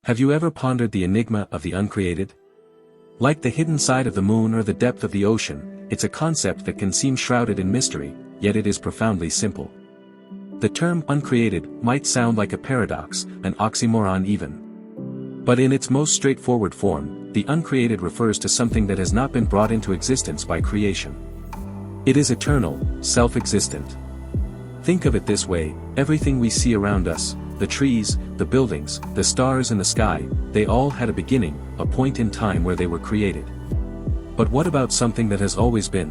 Have you ever pondered the enigma of the uncreated? Like the hidden side of the moon or the depth of the ocean, it's a concept that can seem shrouded in mystery, yet it is profoundly simple. The term uncreated might sound like a paradox, an oxymoron even. But in its most straightforward form, the uncreated refers to something that has not been brought into existence by creation. It is eternal, self-existent. Think of it this way: everything we see around us, the trees, the buildings, the stars and the sky, they all had a beginning, a point in time where they were created. But what about something that has always been?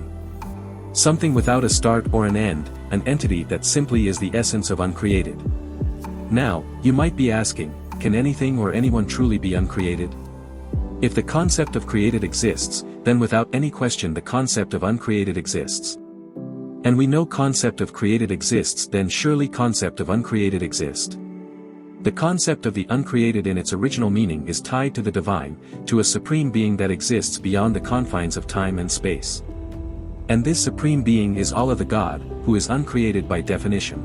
Something without a start or an end, an entity that simply is the essence of uncreated. Now, you might be asking, can anything or anyone truly be uncreated? If the concept of created exists, then without any question the concept of uncreated exists. And we know concept of created exists, then surely concept of uncreated exists. The concept of the uncreated in its original meaning is tied to the divine, to a supreme being that exists beyond the confines of time and space. And this supreme being is Allah, the God, who is uncreated by definition.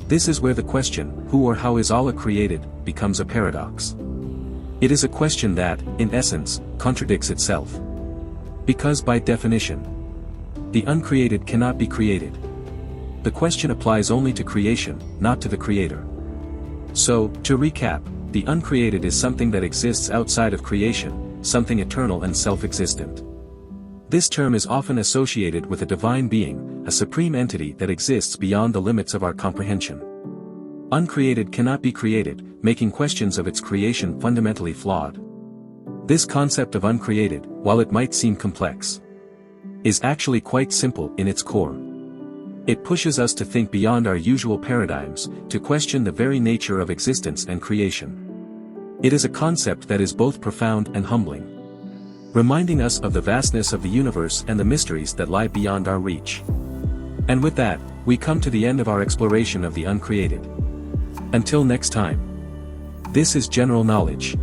This is where the question, who or how is Allah created, becomes a paradox. It is a question that, in essence, contradicts itself. Because by definition, the uncreated cannot be created. The question applies only to creation, not to the creator. So, to recap, the uncreated is something that exists outside of creation, something eternal and self-existent. This term is often associated with a divine being, a supreme entity that exists beyond the limits of our comprehension. Uncreated cannot be created, making questions of its creation fundamentally flawed. This concept of uncreated, while it might seem complex, is actually quite simple in its core. It pushes us to think beyond our usual paradigms, to question the very nature of existence and creation. It is a concept that is both profound and humbling, reminding us of the vastness of the universe and the mysteries that lie beyond our reach. And with that, we come to the end of our exploration of the uncreated. Until next time. This is General Knowledge.